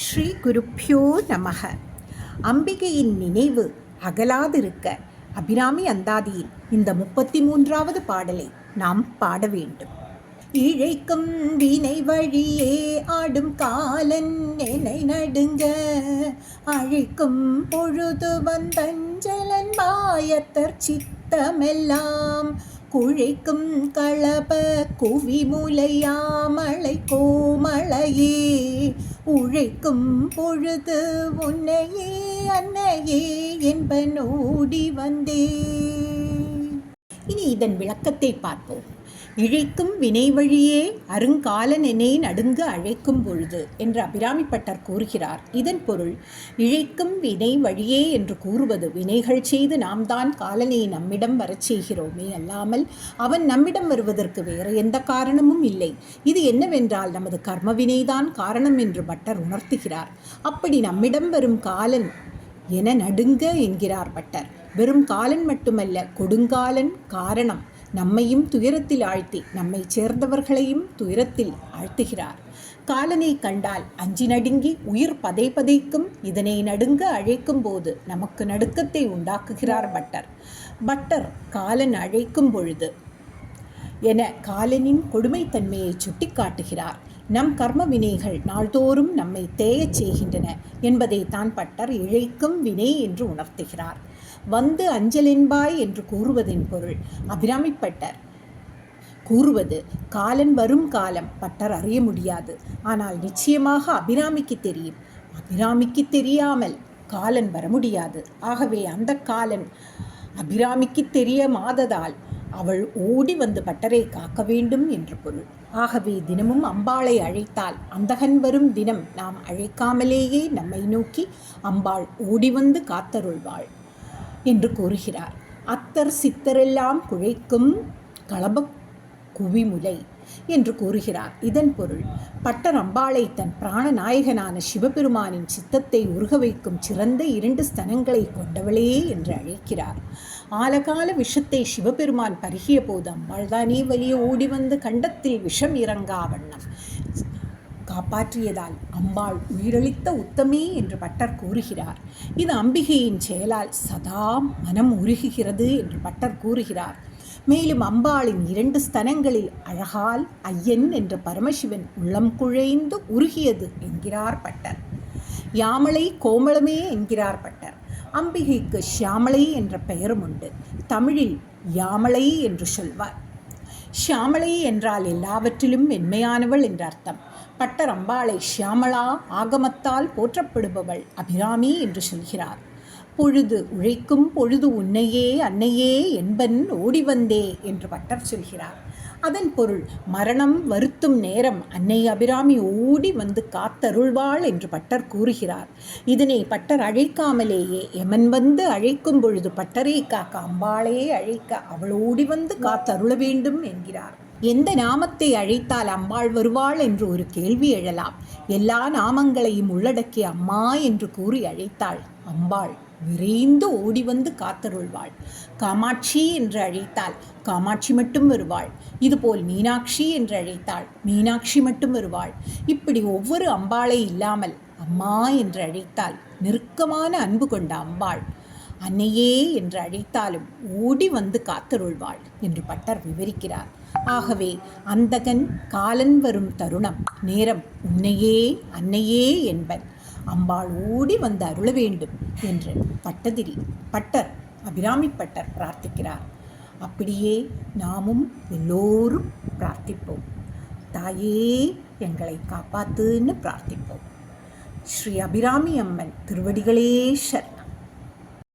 ஸ்ரீ குருப்யோ நமக. அம்பிகையின் நினைவு அகலாதிருக்க அபிராமி அந்தாதியின் இந்த 33வது பாடலை நாம் பாட வேண்டும். இழைக்கும் வினை வழியே ஆடும் காலன் என்னை நடுங்க, அழைக்கும் பொழுது வந்தஞ்சலன் மாயத்தர் சித்தமெல்லாம் குழைக்கும் களப குவிமுலையாமலை கோமளையே, உழைக்கும் பொழுது உன்னையே அன்னையே என்பனோடி வந்தே. இனி இதன் விளக்கத்தை பார்ப்போம். இழைக்கும் வினை வழியே அருங்காலன் என்னை நடுங்க அழைக்கும் பொழுது என்று அபிராமிப்பட்டர் கூறுகிறார். இதன் பொருள், இழைக்கும் வினை வழியே என்று கூறுவது வினைகள் செய்து நாம் தான் காலனை நம்மிடம் வரச் செய்கிறோமே அல்லாமல் அவன் நம்மிடம் வருவதற்கு வேறு எந்த காரணமும் இல்லை. இது என்னவென்றால் நமது கர்மவினைதான் காரணம் என்று பட்டர் உணர்த்துகிறார். அப்படி நம்மிடம் வரும் காலன் என நடுங்க என்கிறார் பட்டர். வெறும் காலன் மட்டுமல்ல, கொடுங்காலன் காரணம் நம்மையும் துயரத்தில் ஆழ்த்தி நம்மை சேர்ந்தவர்களையும் துயரத்தில் ஆழ்த்துகிறார். காலனை கண்டால் அஞ்சி நடுங்கி உயிர் பதைக்கும். இதனை நடுங்க அழைக்கும் போது நமக்கு நடுக்கத்தை உண்டாக்குகிறார் பட்டர். பட்டர் காலன் அழைக்கும் பொழுது என காலனின் கொடுமைத்தன்மையை சுட்டிக்காட்டுகிறார். நம் கர்ம வினைகள் நாள்தோறும் நம்மை தேயச் செய்கின்றன என்பதை தான் பட்டர் இழைக்கும் வினை என்று உணர்த்துகிறார். வந்து அஞ்சலென்பாய் என்று கூறுவதின் பொருள், அபிராமிப்பட்டர் கூறுவது காலன் வரும் காலம் பட்டர் அறிய முடியாது, ஆனால் நிச்சயமாக அபிராமிக்கு தெரியும். அபிராமிக்கு தெரியாமல் காலன் வர முடியாது. ஆகவே அந்த காலன் அபிராமிக்கு தெரியாததால் அவள் ஓடி வந்து பட்டரை காக்க வேண்டும் என்று பொருள். ஆகவே தினமும் அம்பாளை அழைத்தால் அந்தகன் வரும் தினம் நாம் அழைக்காமலேயே நம்மை நோக்கி அம்பாள் ஓடி வந்து காத்தருள்வாள் என்று கூறுகிறார். அத்தர் சித்தரெல்லாம் குழைக்கும் களப குவிமுலை என்று கூறுகிறார். இதன் பொருள், பட்டர் அம்பாளை தன் பிராணநாயகனான சிவபெருமானின் சித்தத்தை உருக வைக்கும் சிறந்த 2 ஸ்தனங்களை கொண்டவளே என்று அழைக்கிறார். ஆலகால விஷத்தை சிவபெருமான் பருகிய போது அம்பாள் தானே வலிய ஓடி வந்து கண்டத்தில் விஷம் இறங்கா வண்ணம் காப்பாற்றியதால் அம்பாள் உயிரளித்த உத்தமே என்று பட்டர் கூறுகிறார். இது அம்பிகையின் செயலால் சதா மனம் உருகுகிறது என்று பட்டர் கூறுகிறார். மேலும் அம்பாளின் 2 ஸ்தனங்களில் அழகால் ஐயன் என்ற பரமசிவன் உள்ளம் குழைந்து உருகியது என்கிறார் பட்டர். யாமளை கோமளமே என்கிறார் பட்டர். அம்பிகைக்கு ஷியாமளை என்ற பெயரும் உண்டு. தமிழில் யாமளை என்று சொல்வார். ஷியாமளை என்றால் எல்லாவற்றிலும் மென்மையானவள் என்ற அர்த்தம். பட்டர் அம்பாளை ஷியாமளா ஆகமத்தால் போற்றப்படுபவள் அபிராமி என்று சொல்கிறார். பொழுது உழைக்கும் பொழுது உன்னையே அன்னையே என்பன் ஓடி வந்தே என்று பட்டர் சொல்கிறார். அதன் பொருள், மரணம் வருத்தும் நேரம் அன்னை அபிராமி ஓடி வந்து காத்தருள்வாள் என்று பட்டர் கூறுகிறார். இதனை பட்டர் அழைக்காமலேயே எமன் வந்து அழைக்கும் பொழுது பட்டரை காக்க அம்பாளே அழைக்க அவள் ஓடி வந்து காத்தருள வேண்டும் என்கிறார். எந்த நாமத்தை அழைத்தால் அம்பாள் வருவாள் என்று ஒரு கேள்வி எழலாம். எல்லா நாமங்களையும் உள்ளடக்கிய அம்மா என்று கூறி அழைத்தாள் அம்பாள் விரைந்து ஓடி வந்து காத்தருள்வாள். காமாட்சி என்று அழைத்தால் காமாட்சி மட்டும் வருவாள். இதுபோல் மீனாட்சி என்று அழைத்தாள் மீனாட்சி மட்டும் வருவாள். இப்படி ஒவ்வொரு அம்பாளை இல்லாமல் அம்மா என்று அழைத்தால் நெருக்கமான அன்பு கொண்ட அம்பாள் அன்னையே என்று அழைத்தாலும் ஓடி வந்து காத்தருள்வாள் என்று பட்டர் விவரிக்கிறார். ஆகவே அந்தகன் காலன் வரும் தருணம் நேரம் உன்னையே அன்னையே என்பன் அம்பாள் ஓடி வந்து அருள வேண்டும் என்று பட்டர் அபிராமிப்பட்டர் பிரார்த்திக்கிறார். அப்படியே நாமும் எல்லோரும் பிரார்த்திப்போம். தாயே எங்களை காப்பாத்துன்னு பிரார்த்திப்போம். ஸ்ரீ அபிராமி அம்மன் திருவடிகளே சரணம்.